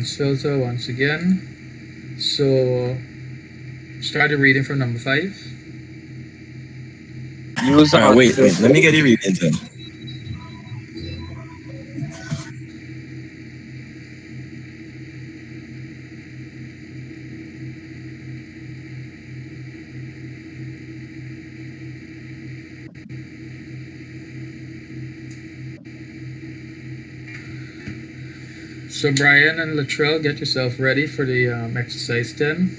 advanced filter once again. So start the reading from number 5. Use the All right, auto wait. Let me filter. get it reading then. So Brian and Latrell, get yourself ready for the exercise 10.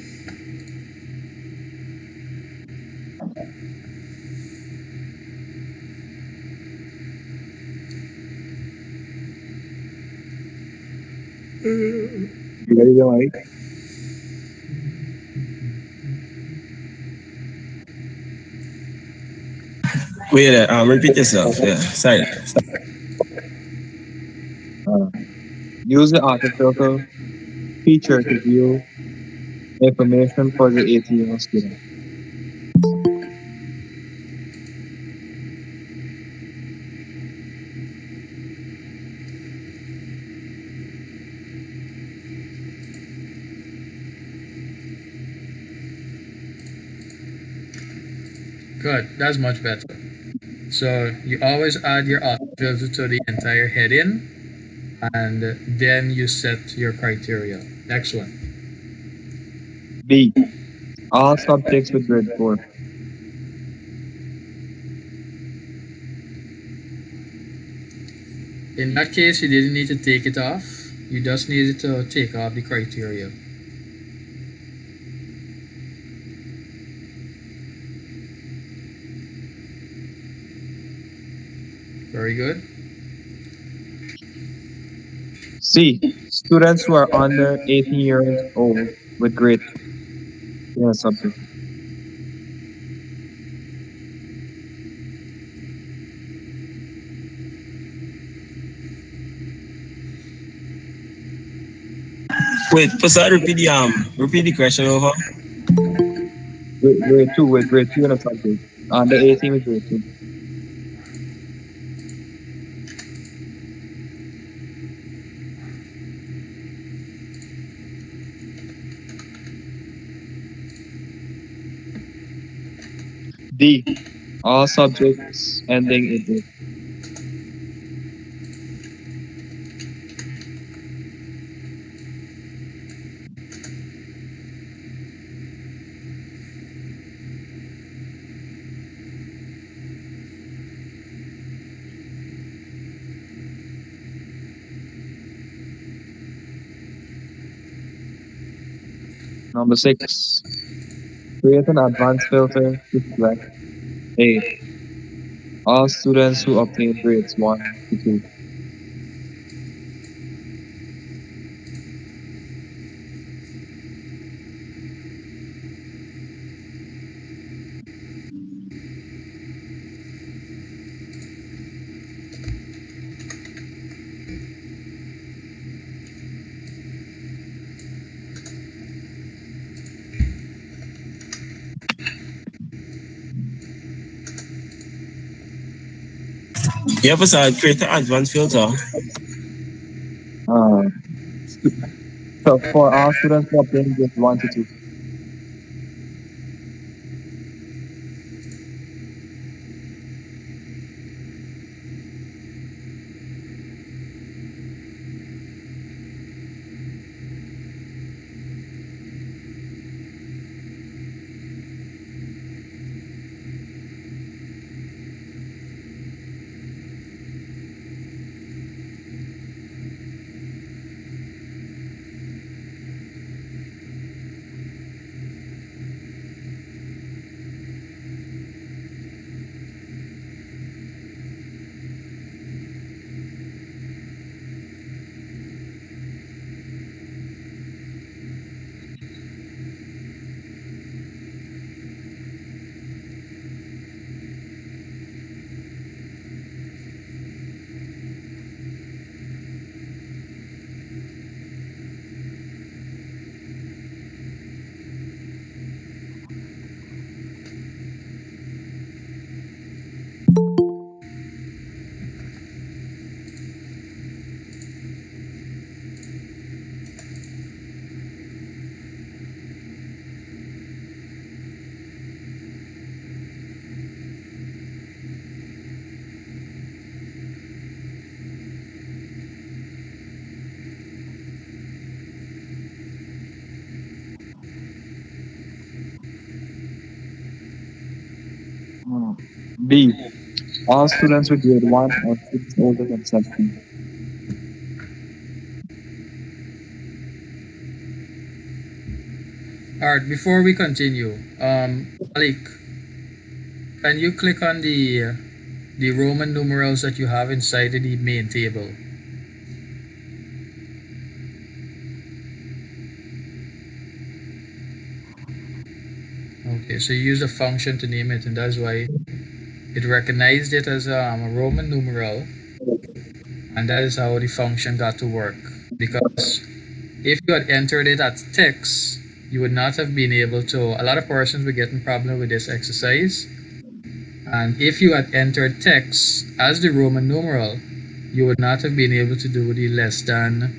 You ready, Mike? Wait, repeat yourself. Yeah, sorry. Uh, Use the auto filter feature to view information for the 18-year student. Good, that's much better. So you always add your auto filter to the entire heading and then you set your criteria. Next one. B. All subjects with grade 4. In that case, you didn't need to take it off. You just needed to take off the criteria. Very good. C. Students who are under 18 years old with grade in a subject. Wait, Pasad, repeat the question over. Grade 2 with grade 2 in a subject. Under 18 with grade 2. D. All subjects ending in A. Number 6. Create an advanced filter to select A. All students who obtain grades 1 to 2. Yeah, Pasad, create an advanced filter. Uh, stu- so for all students who obtain grades 1 to 2. B. All students with grade 1 or students older than 17. All right, before we continue, Malik, can you click on the Roman numerals that you have inside the main table? Okay, so you use a function to name it, and that's why it recognized it as a Roman numeral, and that is how the function got to work. Because if you had entered it as text, you would not have been able to. A lot of persons were getting problem with this exercise, and if you had entered text as the Roman numeral, you would not have been able to do the less than,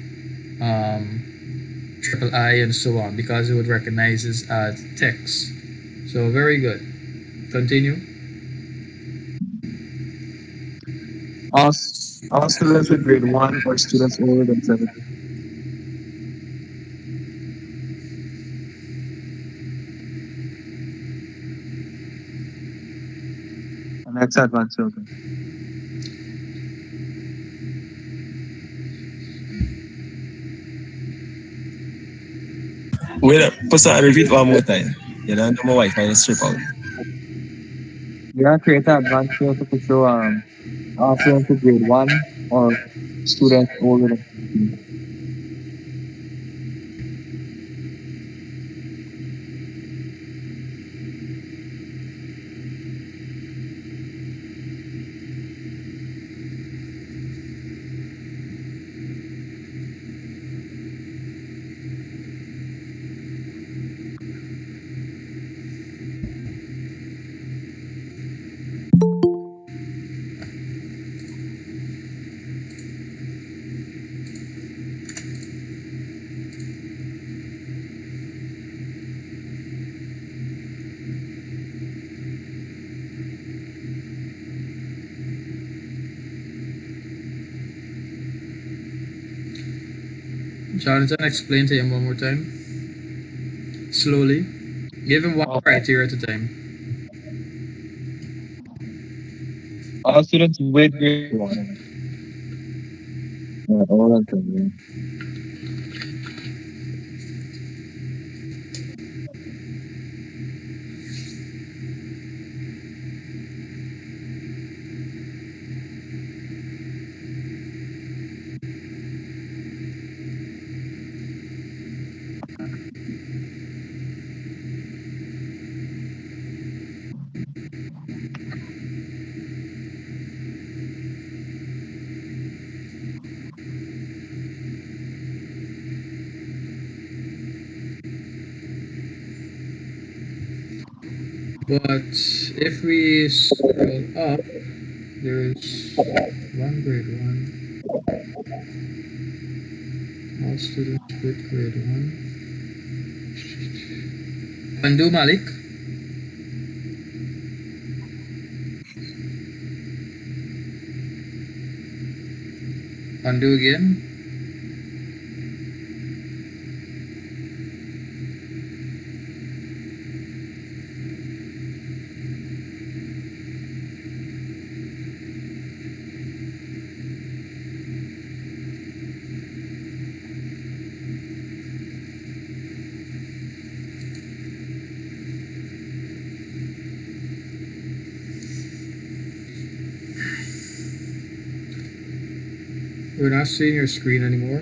triple I, and so on, because it would recognize it as text. So very good. Continue. All, all students with grade 1 or students older than 17. And that's advanced filter. Wait up. Pastor, repeat one more time. You know, my Wi-Fi is strip out. We are create an advanced filter to show all students with grade 1 or students older than 17. Jonathan, explain to him one more time. Slowly. Give him one Okay. criteria at a time. All students with grade 1. Yeah, older than 17. But if we scroll up, there's one grade one, all students with grade one. Undo, Malik. Undo again. We're not seeing your screen anymore.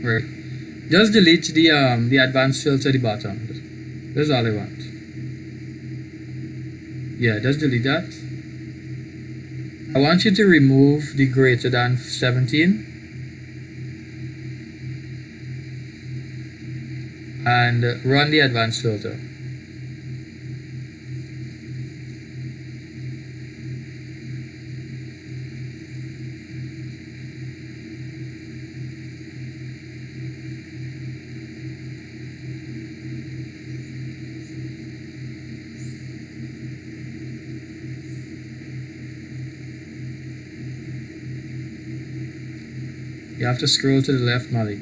Right. Just delete the advanced filter at the bottom. That's all I want. Yeah, just delete that. I want you to remove the greater than 17 and run the advanced filter. You have to scroll to the left, Malik.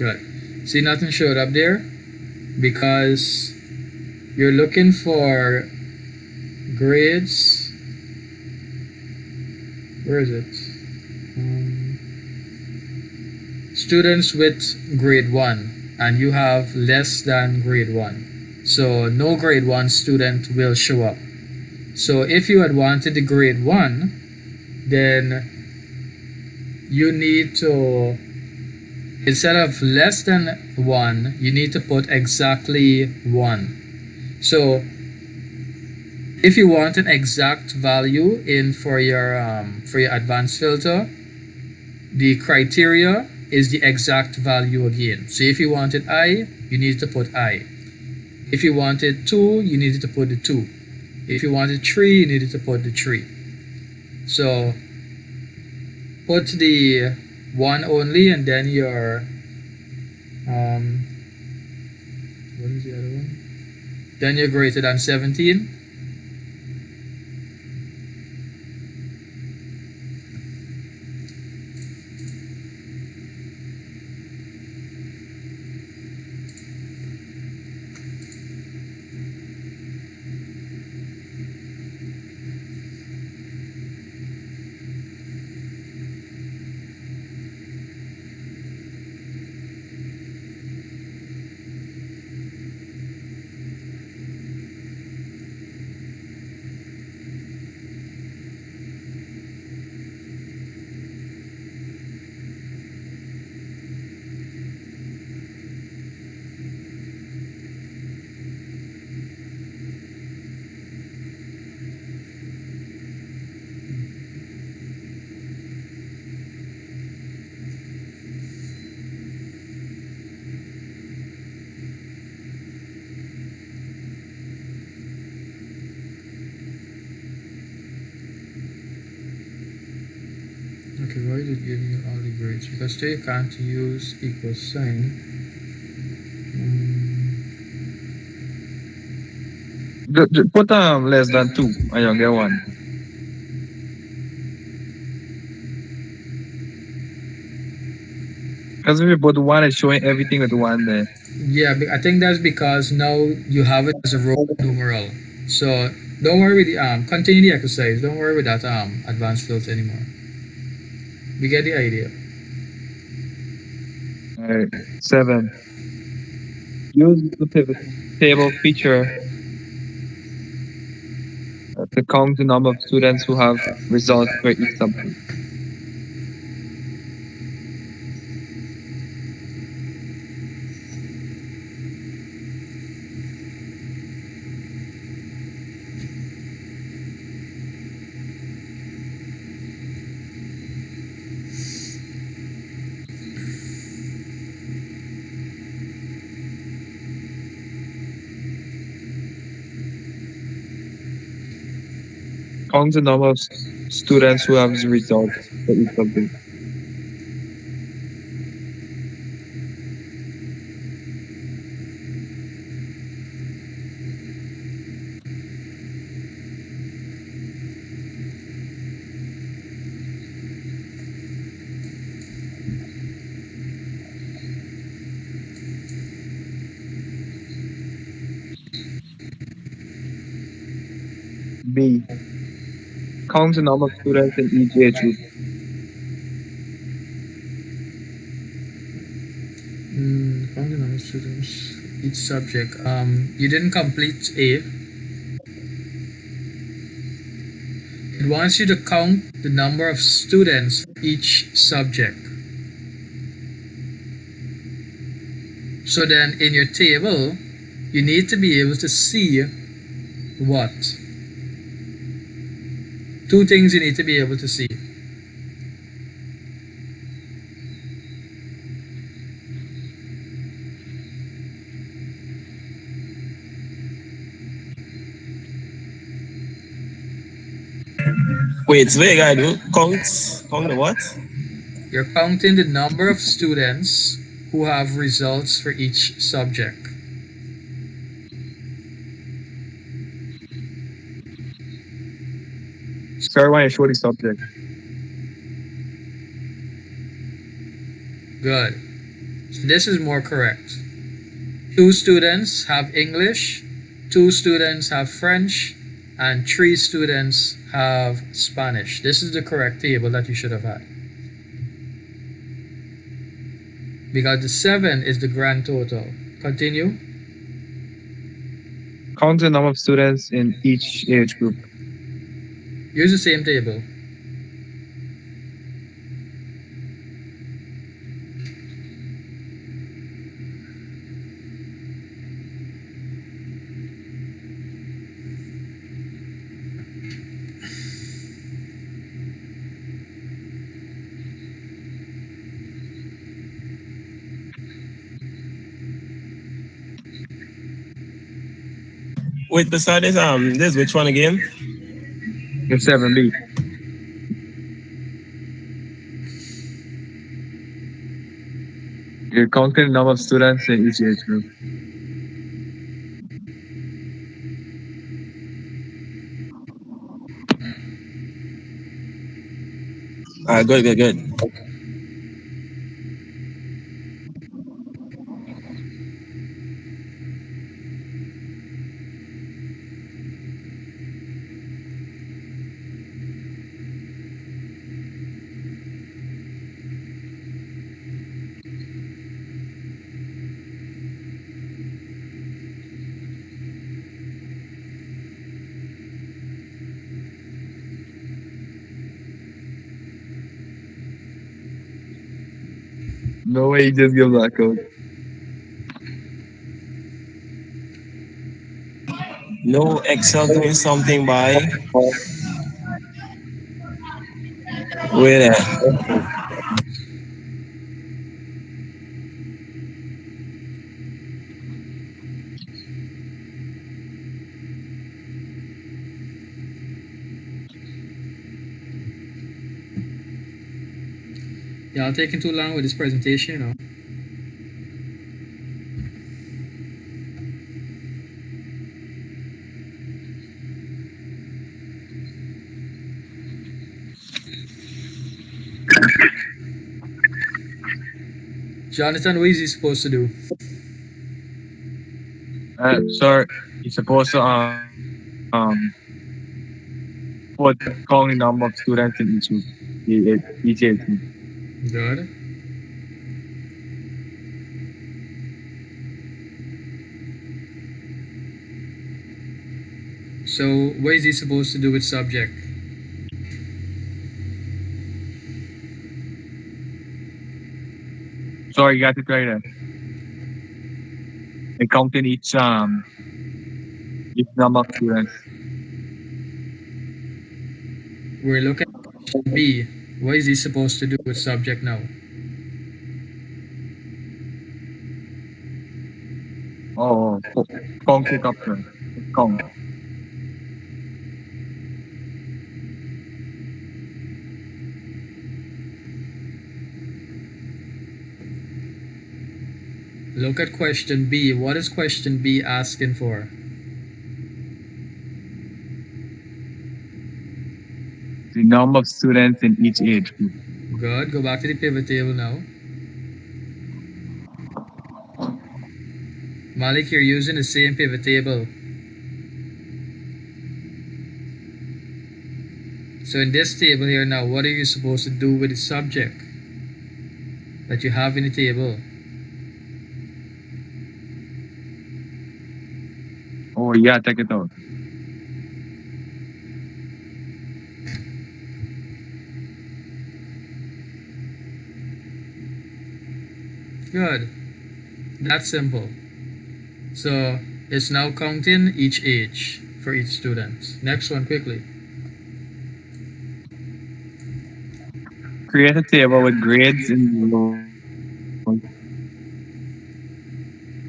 Good. See, nothing showed up there because you're looking for grades. Where is it? Students with grade 1, and you have less than grade 1. So no grade 1 student will show up. So if you had wanted the grade 1, then you need to, instead of less than 1, you need to put exactly 1. So if you want an exact value in for your advanced filter, the criteria is the exact value again. So if you wanted I, you need to put I. If you wanted 2, you needed to put the 2. If you wanted 3, you needed to put the 3. So put the 1 only, and then your um, what is the other one? Then you're greater than 17. Okay, why did it give me all the grades? Because they can't use equal sign. Put less than 2 and you'll get 1. Because if you put 1, it's showing everything with 1 there. Yeah, I think that's because now you have it as a Roman numeral. So don't worry with the continue the exercise. Don't worry with that advanced filter anymore. We get the idea. Alright. 7. Use the pivot table feature to count the number of students who have results for each subject. Count the number of students who have the results for each subject. B. Count the number of students in each age group. Count the number of students each subject. You didn't complete A. It wants you to count the number of students for each subject. So then in your table, you need to be able to see what? Two things you need to be able to see. Wait, so what you gotta do? Count the what? You're counting the number of students who have results for each subject. Sorry, when you show the subject. Good. This is more correct. Two students have English, two students have French, and three students have Spanish. This is the correct table that you should have had. Because the 7 is the grand total. Continue. Count the number of students in each age group. Use the same table. Wait, beside this which one again? The 7B. You count the number of students in each age group. Good, good, good. No way you just give that code. No Excel doing something by wait there. Y'all taking too long with this presentation, you know. Jonathan, what is he supposed to do? Sir, you're supposed to put count the number of students in each age group. Good. So, what is he supposed to do with subject? Sorry, you got it right there. And counting each number of students. We're looking at question B. What is he supposed to do with subject now? Oh, count it up there. Count. Look at question B. What is question B asking for? The number of students in each age group. Good. Go back to the pivot table now. Malik, you're using the same pivot table. So in this table here now, what are you supposed to do with the subject that you have in the table? Oh, yeah, take it out. Good. That's simple. So it's now counting each age for each student. Next one quickly. Create a table with grades in rows,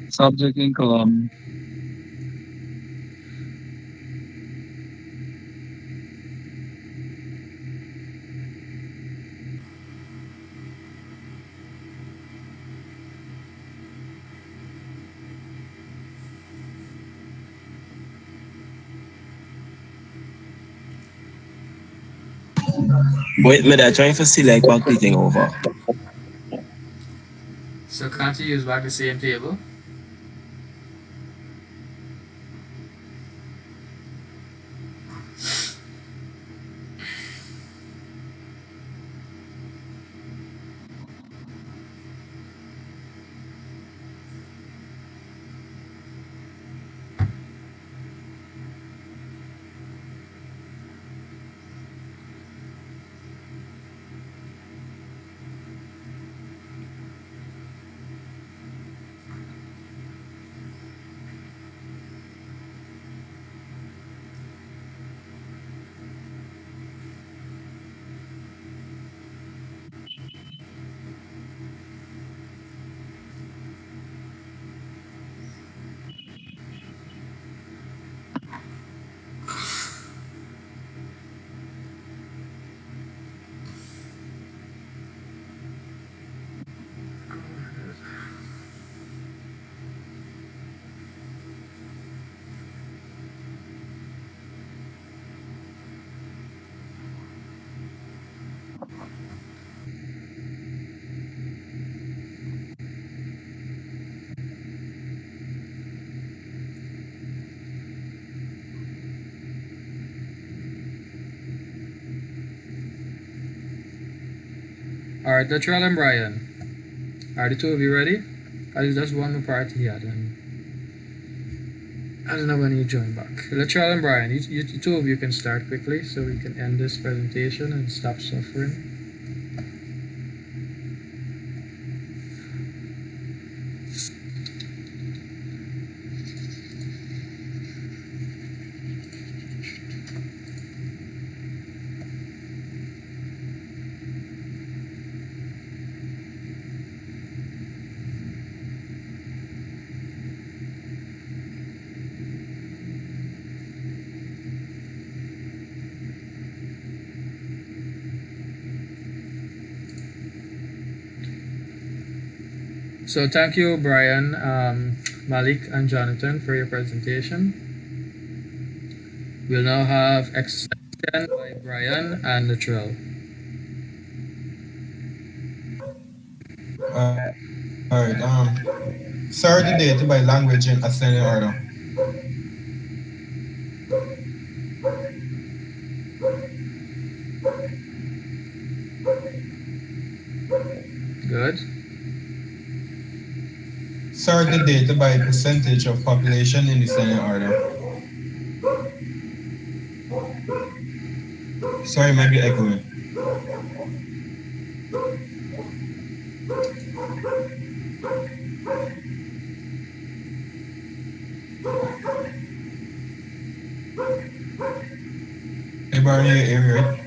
subject in column. Wait, me there trying to select back the thing over. So can't you use back the same table? Alright, Latrell and Brian. Are the two of you ready? I just one more part he had, and I don't know when you join back. Latrell and Brian, you two of you can start quickly so we can end this presentation and stop suffering. So thank you, Brian, Malik, and Jonathan for your presentation. We'll now have exercise 10 by Brian and Latrell. Alright, sort the data by language in ascending order. Good. Sort the data by percentage of population in descending order. Sorry, maybe echoing. Hey, Barney, you hear it?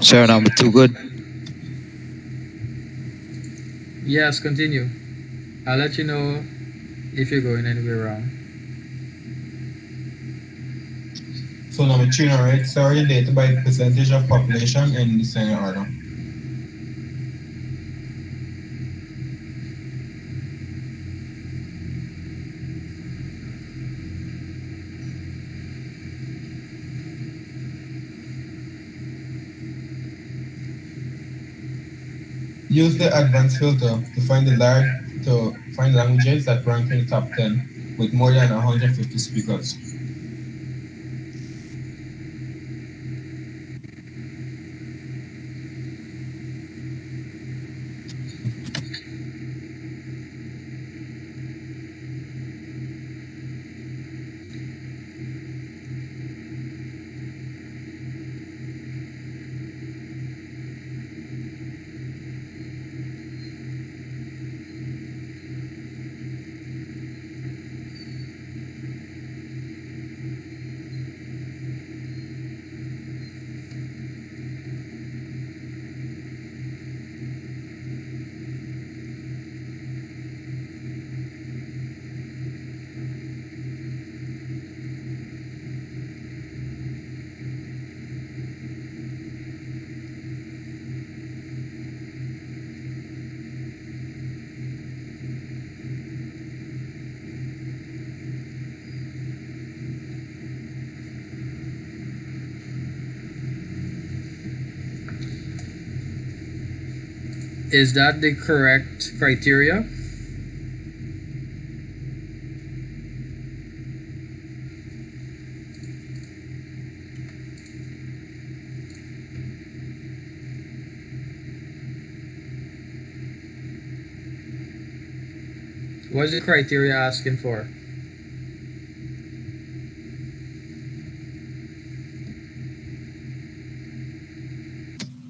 Sure, number two, good. Yes, continue. I'll let you know if you're going anywhere wrong. So number three, alright, sort the data by percentage of population in descending order. Use the advanced filter to find languages that rank in the top 10 with more than 150 speakers. Is that the correct criteria? What's the criteria asking for?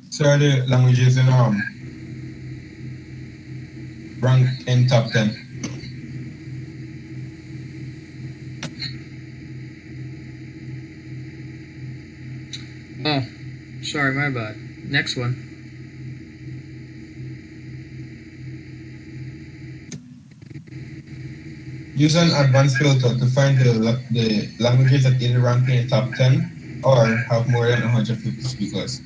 So are the languages in rank in top 10. Oh, sorry, my bad. Next one. Use an advanced filter to find the languages that either rank in the top 10 or have more than 150 speakers.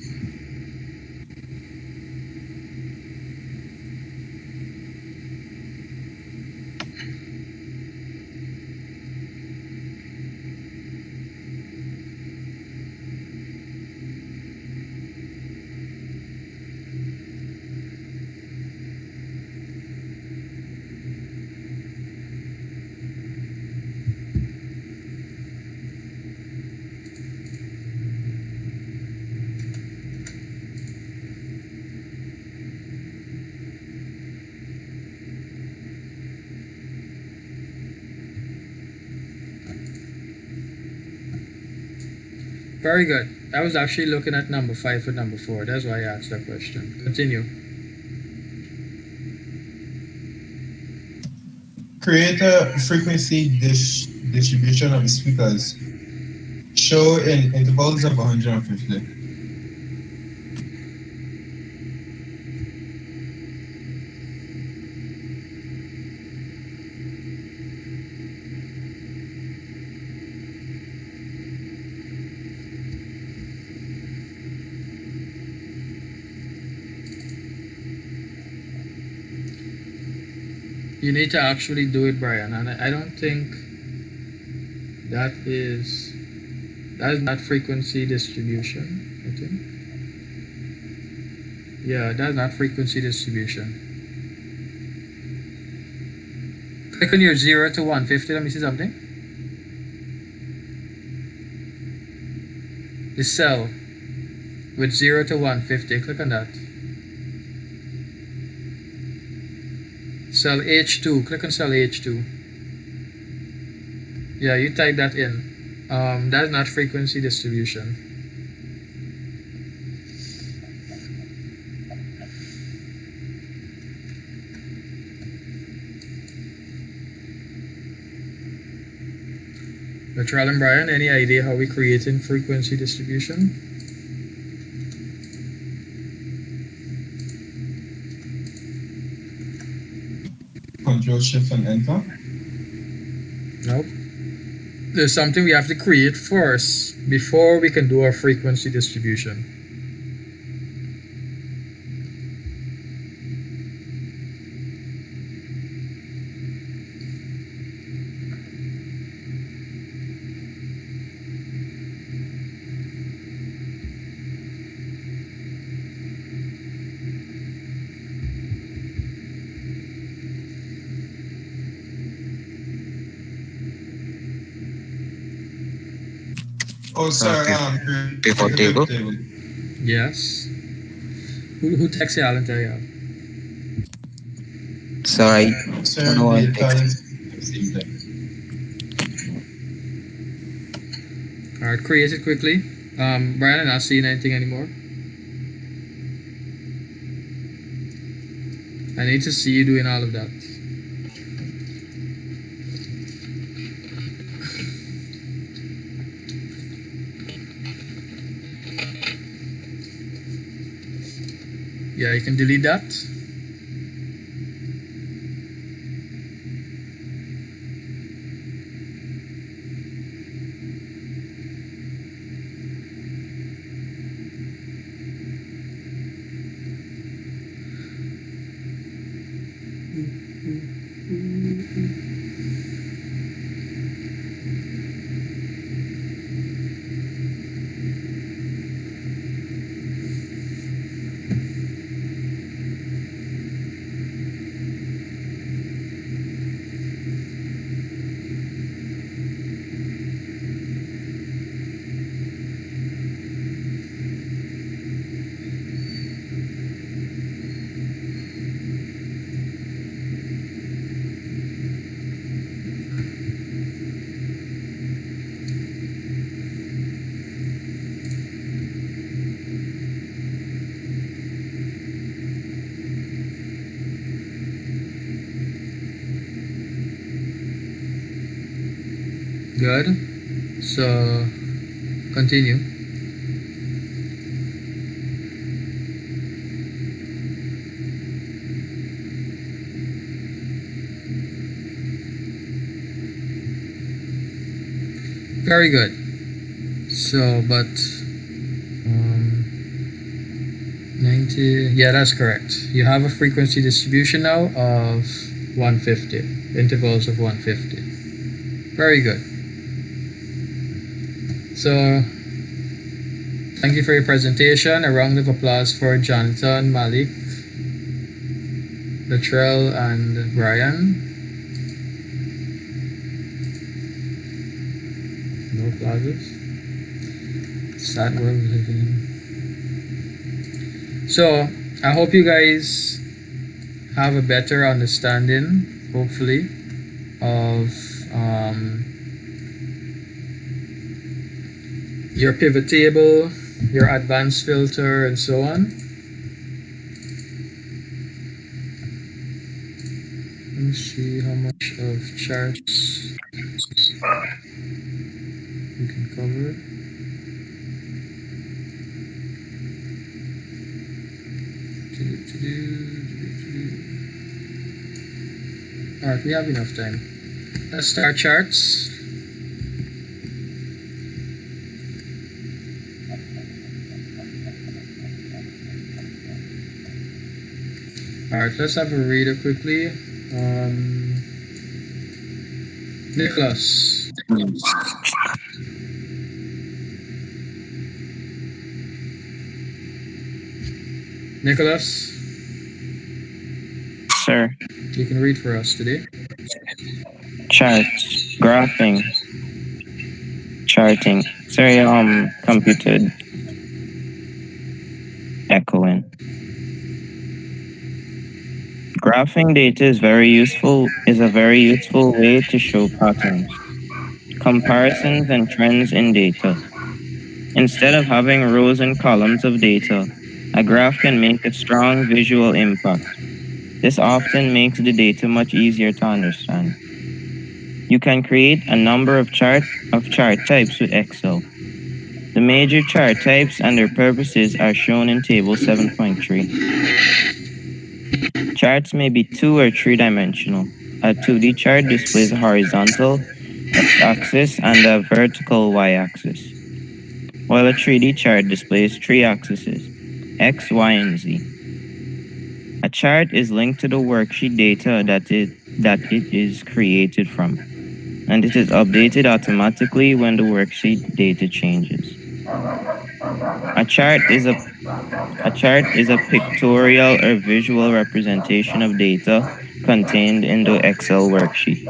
Very good. I was actually looking at number 5 for number 4. That's why I asked that question. Continue. Create a frequency distribution of the speakers. Show in intervals of 150. You need to actually do it, Brian. And I don't think that is not frequency distribution, I think. Yeah, that's not frequency distribution. Click on your 0 to 150. Let me see something. The cell with 0 to 150. Click on that. Cell H2. Click on cell H2. Yeah, you type that in. That's not frequency distribution. Latrell and Brian, any idea how we creating frequency distribution? Control Shift and Enter. Nope. There's something we have to create first before we can do our frequency distribution. Oh, sorry. Pivot table. Yes. Who texts y'all and tell y'all? Sorry, Sorry, no one the text. Alright, create it quickly. Brian, I'm not seeing anything anymore. I need to see you doing all of that. Yeah, you can delete that. Good. So continue. Very good. So, but 90, yeah, that's correct. You have a frequency distribution now of 150, intervals of 150. Very good. So, thank you for your presentation. A round of applause for Jonathan, Malik, Latrell, and Brian. No applauses. Sad world we live in. So, I hope you guys have a better understanding, hopefully, of your pivot table, your advanced filter, and so on. Let me see how much of charts we can cover. Alright, we have enough time. Let's start charts. Alright, let's have a reader quickly. Nicholas. Nicholas, Sir. you can read for us today. Charts, graphing, charting. Sorry, computer echoing. Graphing data is a very useful way to show patterns, comparisons, and trends in data. Instead of having rows and columns of data, a graph can make a strong visual impact. This often makes the data much easier to understand. You can create a number of chart types with Excel. The major chart types and their purposes are shown in Table 7.3. Charts may be 2 or 3 dimensional. A 2D chart displays a horizontal x-axis and a vertical y-axis, while a 3D chart displays 3 axes, x, y, and z. A chart is linked to the worksheet data that it is created from, and it is updated automatically when the worksheet data changes. A chart is a pictorial or visual representation of data contained in the Excel worksheet.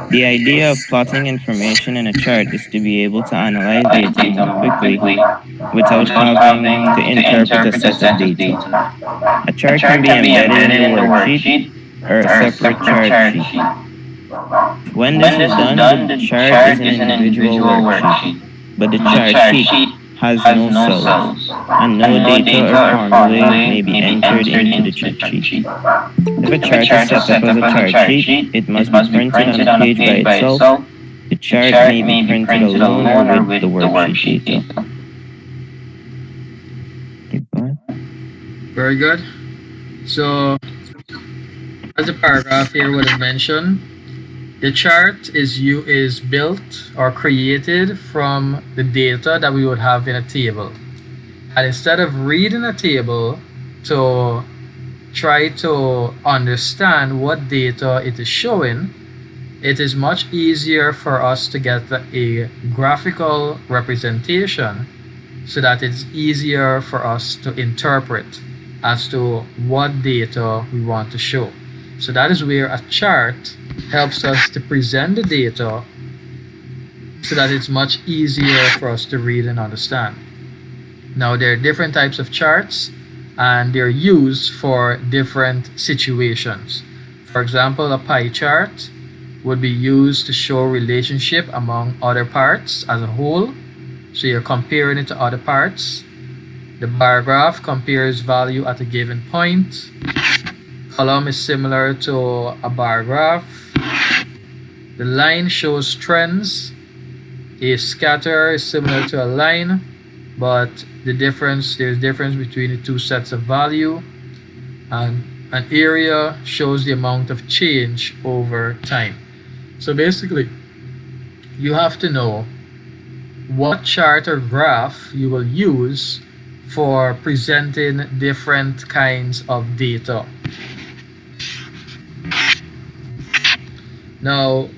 The idea of plotting information in a chart is to be able to analyze data more quickly without having to interpret a set of data. A chart can be embedded in the worksheet or a separate chart sheet. When this is done, the chart is an individual worksheet, but the chart sheet has no cells, and no data or formulae may be entered into the chart sheet. If a chart is set up as a chart sheet, it must be printed on a page by itself. The chart may be printed alone or with the worksheet data. Very good. So, as the paragraph here would have mentioned, the chart is built or created from the data that we would have in a table. And instead of reading a table to try to understand what data it is showing, it is much easier for us to get a graphical representation so that it's easier for us to interpret as to what data we want to show. So that is where a chart helps us to present the data so that it's much easier for us to read and understand. Now, there are different types of charts and they're used for different situations. For example, a pie chart would be used to show relationship among other parts as a whole. So you're comparing it to other parts. The bar graph compares value at a given point. Column is similar to a bar graph. The line shows trends A scatter is similar to a line, but there's difference between the two sets of value, and an area shows the amount of change over time. So basically, you have to know what chart or graph you will use for presenting different kinds of data. Now,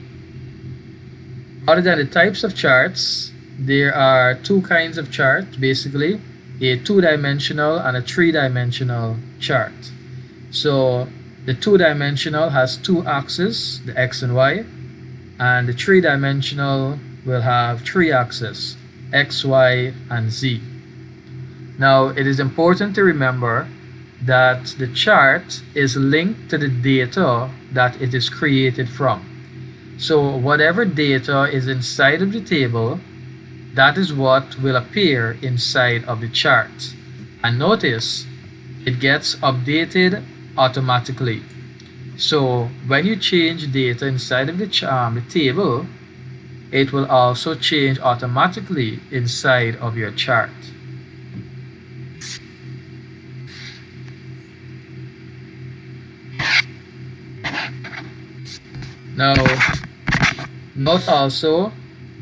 other than the types of charts, there are two kinds of charts basically, a two-dimensional and a three-dimensional chart. So the two-dimensional has two axes, the x and y, and the three-dimensional will have three axes, x, y, and z. Now it is important to remember that the chart is linked to the data that it is created from. So whatever data is inside of the table, that is what will appear inside of the chart. And notice, it gets updated automatically. So when you change data inside of the table, it will also change automatically inside of your chart. Now, note also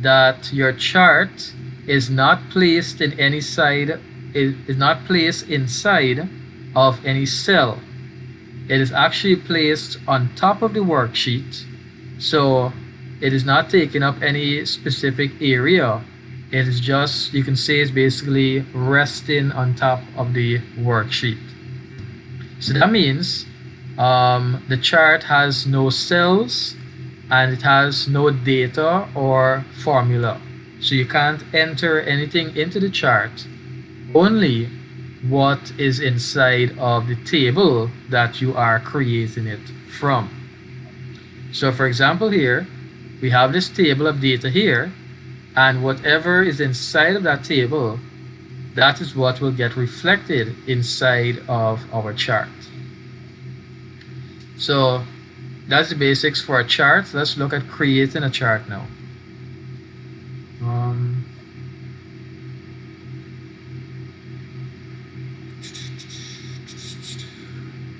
that your chart is not placed in any side, is not placed inside of any cell. It is actually placed on top of the worksheet, so it is not taking up any specific area. It is just, you can say it's basically resting on top of the worksheet. So that means the chart has no cells and it has no data or formula. So you can't enter anything into the chart, only what is inside of the table that you are creating it from. So for example here, we have this table of data here, and whatever is inside of that table, that is what will get reflected inside of our chart. So that's the basics for a chart. Let's look at creating a chart now.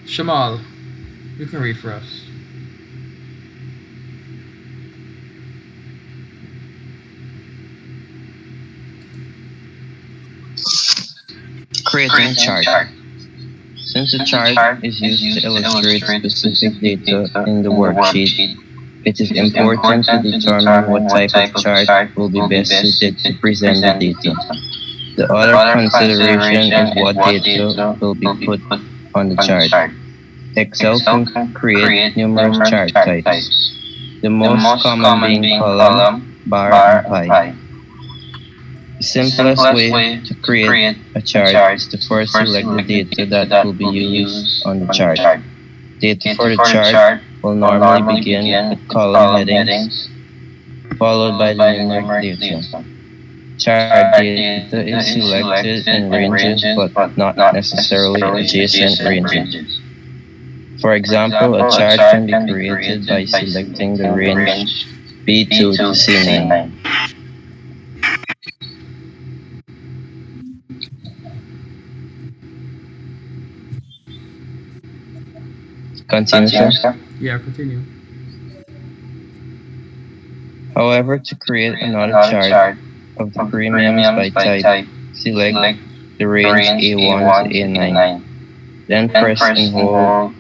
Shamal, you can read for us. Creating a chart. Since a chart is used to illustrate specific data in the worksheet, it is important to determine what type of chart will be best suited to present the data. The other consideration is what data will be put on the chart. Excel can create numerous chart types, the most common being column, bar, and pie. The simplest way to create a chart is to first select the data that will be used on the chart. Data for the chart will normally begin with column headings, followed by the numeric data. Chart data is selected in ranges but not necessarily adjacent ranges. For example, a chart can be created by selecting the range B2 to C9. Continue, sir. Yeah, continue. However, to create another chart of the premiums by type, select the range A1 to A9. Then press and hold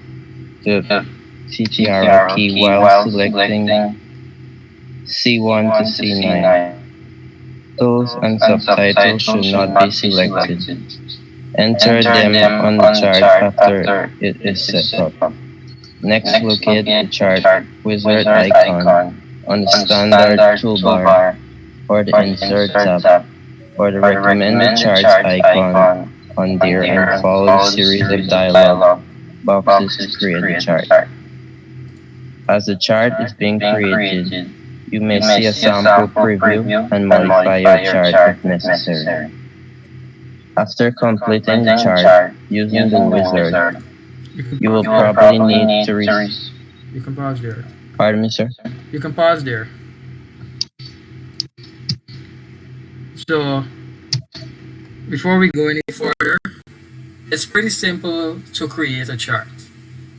the CTRL key while selecting C1 to C9. Titles and subtitles should not be selected. Enter them on the chart after it is set up. Next, locate the chart wizard icon on the standard toolbar or the Insert tab or the Recommended Charts icon on there and follow the series of dialog boxes to create the chart. As the chart is being created, you may see a sample preview and modify your chart if necessary. After completing the chart using the wizard, you will probably need to You can pause there. Pardon me, sir? You can pause there. So before we go any further, it's pretty simple to create a chart.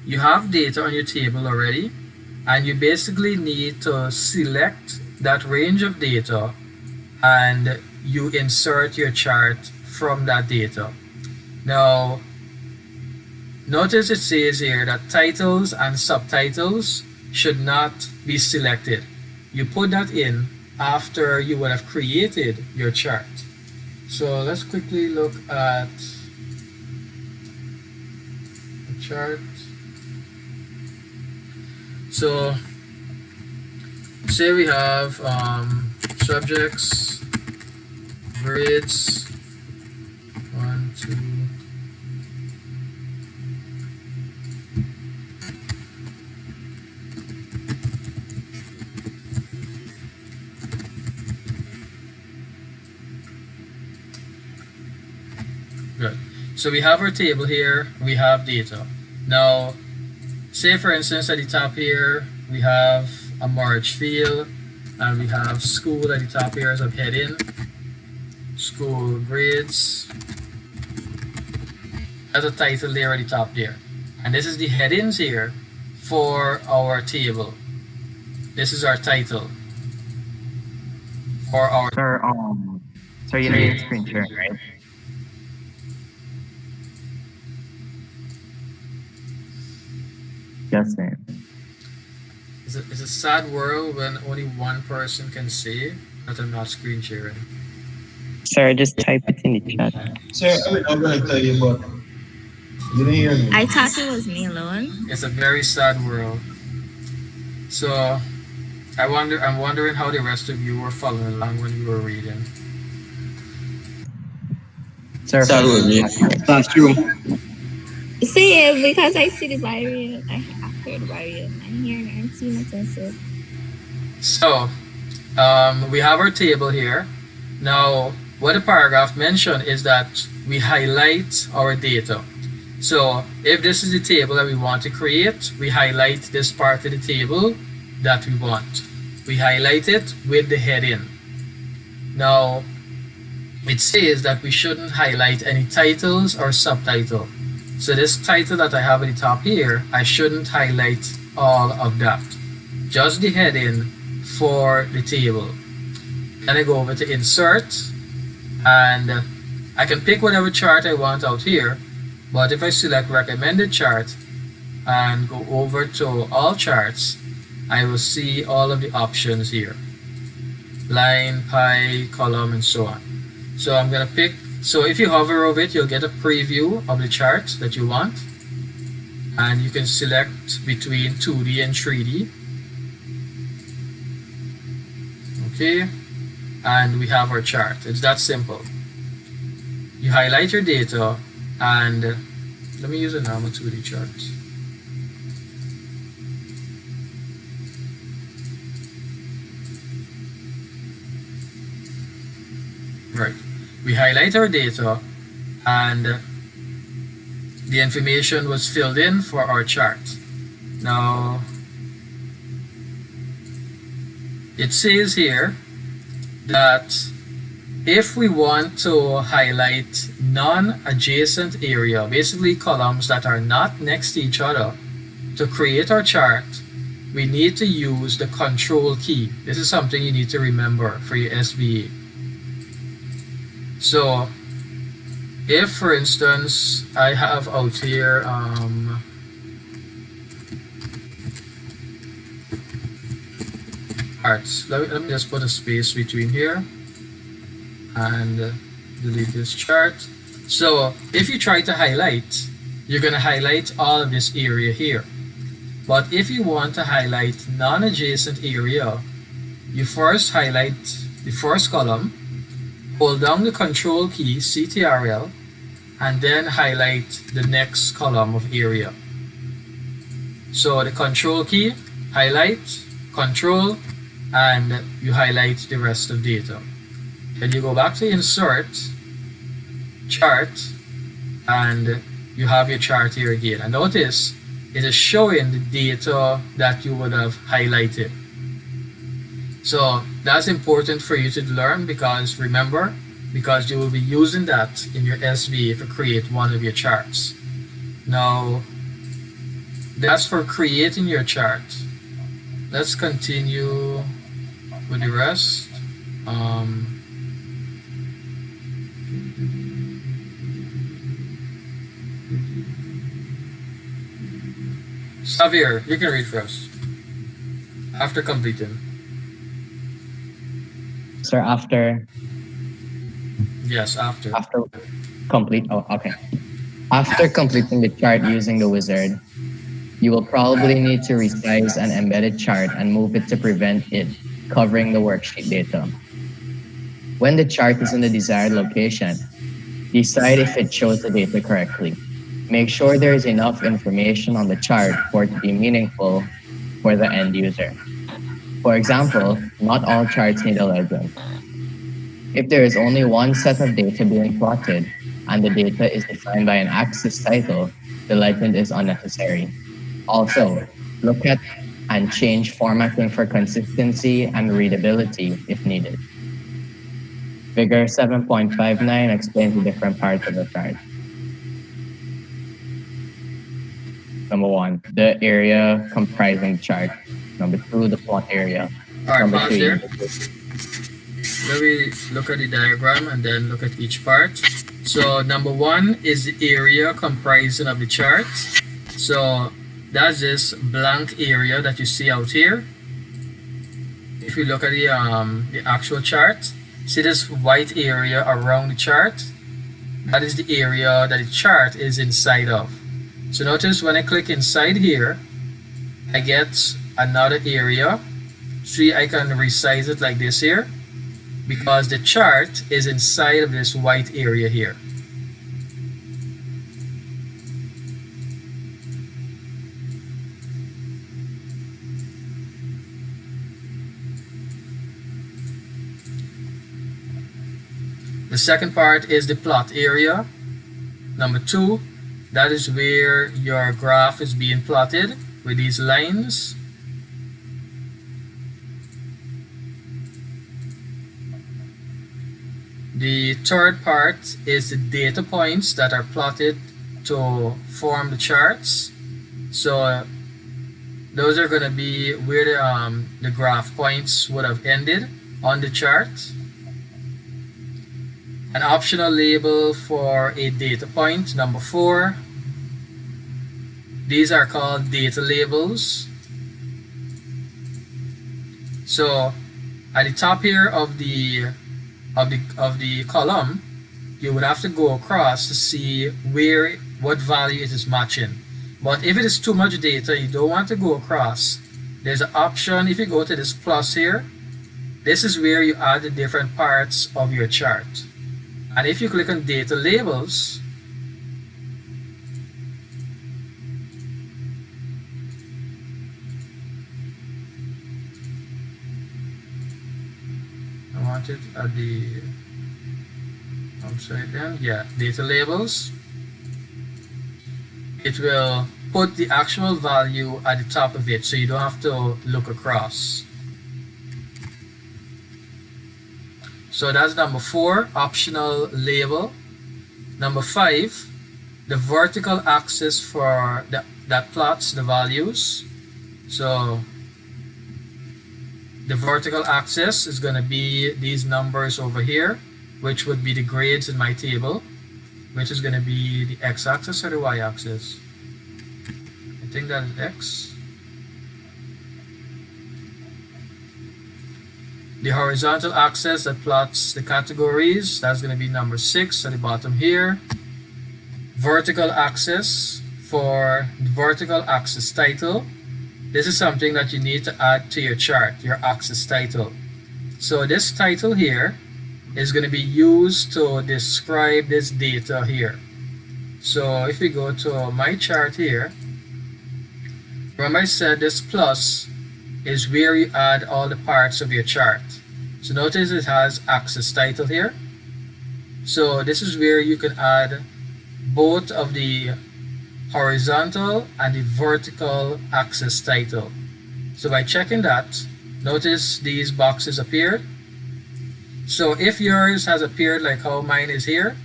You have data on your table already, and you basically need to select that range of data and you insert your chart from that data. Now, notice it says here that titles and subtitles should not be selected. You put that in after you would have created your chart. So let's quickly look at the chart. So say we have subjects, grades, 1, 2, good. So we have our table here, we have data. Now, say for instance at the top here, we have a merge field, and we have school at the top here as a heading, school grades, as a title there at the top there. And this is the headings here for our table. This is our title for our So you know your screen sharing, right? Just saying. It's a sad world when only one person can say that I'm not screen sharing. Sir, just type it in the chat. Sir, I'm gonna tell you, but you didn't hear me. I thought it was me alone. It's a very sad world. So I'm wondering how the rest of you were following along when you were reading. Sir, Start with me. That's true. See, because I see the barrier, I heard the barrier, I'm hearing and seeing it also. So we have our table here. Now, what the paragraph mentioned is that we highlight our data. So if this is the table that we want to create, we highlight this part of the table that we want. We highlight it with the heading. Now, it says that we shouldn't highlight any titles or subtitle. So this title that I have at the top here, I shouldn't highlight all of that. Just the heading for the table. Then I go over to insert, and I can pick whatever chart I want out here, but if I select recommended chart and go over to all charts, I will see all of the options here. Line, pie, column, and so on. So I'm gonna pick, so if you hover over it, you'll get a preview of the chart that you want, and you can select between 2D and 3D. Okay, and we have our chart. It's that simple. You highlight your data, and let me use a normal 2D chart. Right. We highlight our data, and the information was filled in for our chart. Now, it says here that if we want to highlight non-adjacent area, basically columns that are not next to each other, to create our chart, we need to use the control key. This is something you need to remember for your SVA. So if, for instance, I have out here charts. Let me just put a space between here and delete this chart. So if you try to highlight, you're going to highlight all of this area here. But if you want to highlight non-adjacent area, you first highlight the first column, hold down the control key, CTRL, and then highlight the next column of area. So the control key, highlight, control, and you highlight the rest of data. Then you go back to insert, chart, and you have your chart here again. And notice it is showing the data that you would have highlighted. So That's important for you to learn because remember, because you will be using that in your SV to create one of your charts. Now, that's for creating your chart. Let's continue with the rest. Um, Xavier, you can read first after completing. Sir, Yes, after. after complete. Oh, okay. After completing the chart using the wizard, you will probably need to resize an embedded chart and move it to prevent it covering the worksheet data. When the chart is in the desired location, decide if it shows the data correctly. Make sure there is enough information on the chart for it to be meaningful for the end user. For example, not all charts need a legend. If there is only one set of data being plotted and the data is defined by an axis title, the legend is unnecessary. Also, look at and change formatting for consistency and readability if needed. Figure 7.59 explains the different parts of the chart. Number one, the area comprising the chart. Number two, the plot area. All right, Number pause there. three, Let me look at the diagram and then look at each part. So number one is the area comprising of the chart. So that's this blank area that you see out here. If you look at the actual chart, see this white area around the chart? That is the area that the chart is inside of. So notice when I click inside here, I get another area. See, I can resize it like this here because the chart is inside of this white area here. The second part is the plot area. Number two, that is where your graph is being plotted with these lines. The third part is the data points that are plotted to form the charts. So those are going to be where the graph points would have ended on the chart. An optional label for a data point, number 4. These are called data labels. So at the top here of the column, you would have to go across to see what value it is matching. But if it is too much data, you don't want to go across. There's an option. If you go to this plus here, this is where you add the different parts of your chart. And if you click on data labels, I want it at the outside then, yeah, data labels. It will put the actual value at the top of it so you don't have to look across. So that's number 4, optional label. Number 5, the vertical axis for that plots the values. So the vertical axis is going to be these numbers over here, which would be the grades in my table, which is going to be the x-axis or the y-axis. I think that is x. The horizontal axis that plots the categories, that's going to be number 6 at the bottom here. Vertical axis for the vertical axis title. This is something that you need to add to your chart, your axis title. So this title here is going to be used to describe this data here. So if we go to my chart here, remember I said this plus is where you add all the parts of your chart. So notice it has axis title here. So this is where you can add both of the horizontal and the vertical axis title. So by checking that, Notice these boxes appeared. So if yours has appeared like how mine is here,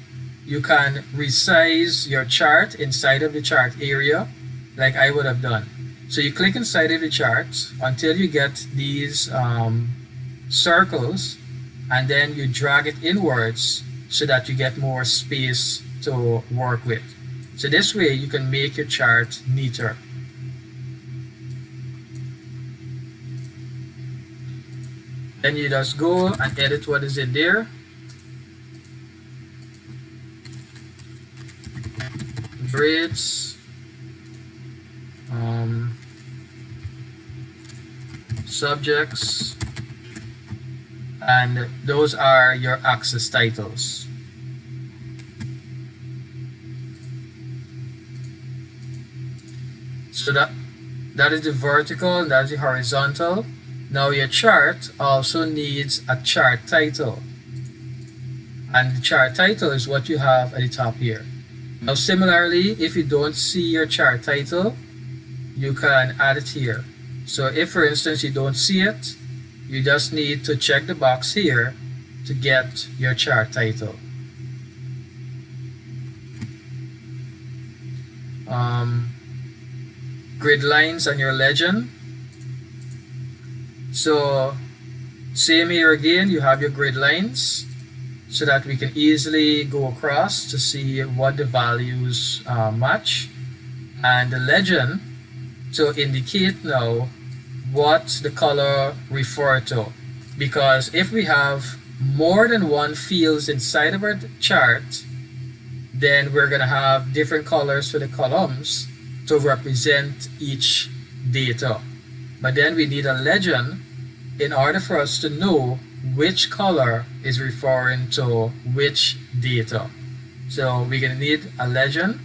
you can resize your chart inside of the chart area like I would have done. So you click inside of the chart until you get these circles, and then you drag it inwards so that you get more space to work with. So this way you can make your chart neater. Then you just go and edit what is in there. Grades, subjects, and those are your axis titles. So that is the vertical and that's the horizontal. Now your chart also needs a chart title, and the chart title is what you have at the top here. Now similarly, if you don't see your chart title, you can add it here. So if for instance you don't see it, you just need to check the box here to get your chart title. Grid lines on your legend. So same here again, you have your grid lines so that we can easily go across to see what the values match, and the legend to indicate now what the color refer to, because if we have more than one fields inside of our chart, then we're going to have different colors for the columns to represent each data. But then we need a legend in order for us to know which color is referring to which data. So we're going to need a legend.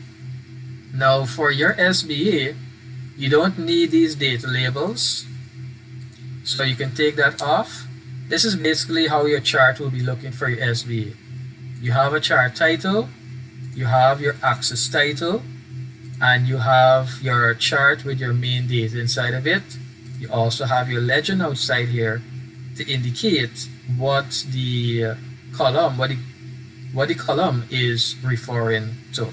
Now for your SBA, you don't need these data labels, so you can take that off. This is basically how your chart will be looking for your SBA. You have a chart title, you have your axis title, and you have your chart with your main data inside of it. You also have your legend outside here to indicate what the column is referring to.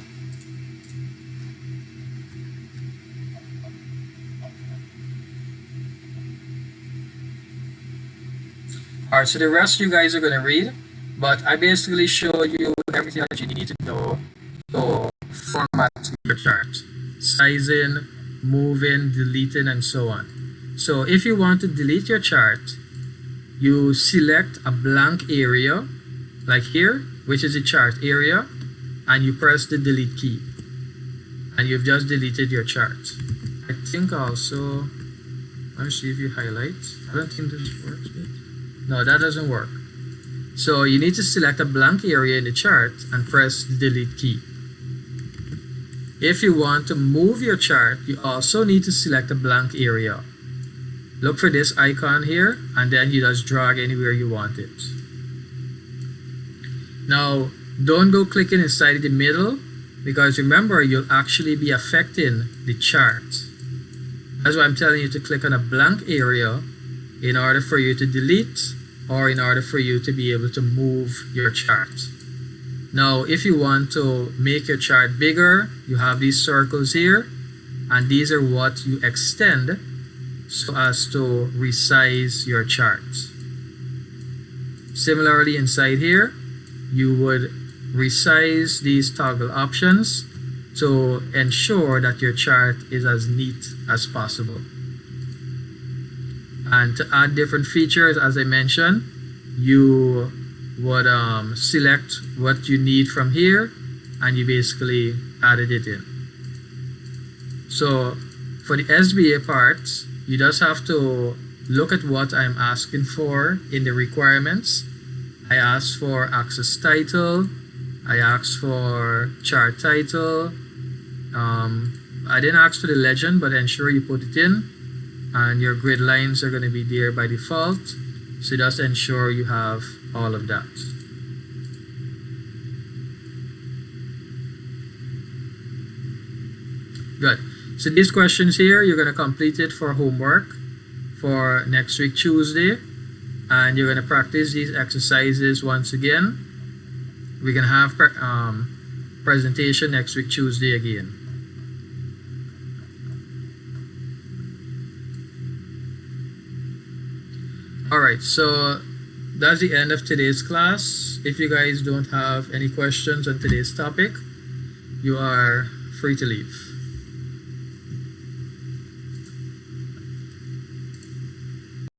Alright, so the rest you guys are going to read, but I basically show you everything that you need to know to format your chart. Sizing, moving, deleting, and so on. So if you want to delete your chart, you select a blank area, like here, which is the chart area, and you press the delete key. And you've just deleted your chart. I think also, let's see if you highlight. I don't think this works. No, that doesn't work. So you need to select a blank area in the chart and press the delete key. If you want to move your chart, you also need to select a blank area. Look for this icon here, and then you just drag anywhere you want it. Now, don't go clicking inside the middle, because remember, you'll actually be affecting the chart. That's why I'm telling you to click on a blank area in order for you to delete, or in order for you to be able to move your chart. Now, if you want to make your chart bigger, you have these circles here, and these are what you extend so as to resize your chart. Similarly, inside here, you would resize these toggle options to ensure that your chart is as neat as possible. And to add different features, as I mentioned, you would select what you need from here, and you basically added it in. So for the SBA part, you just have to look at what I'm asking for in the requirements. I asked for axis title, I asked for chart title, I didn't ask for the legend, but ensure you put it in, and your grid lines are going to be there by default, so just ensure you have all of that. Good. So these questions here, you're going to complete it for homework for next week Tuesday, and you're gonna practice these exercises once again. We're gonna have presentation next week Tuesday again. Alright, so that's the end of today's class. If you guys don't have any questions on today's topic, you are free to leave.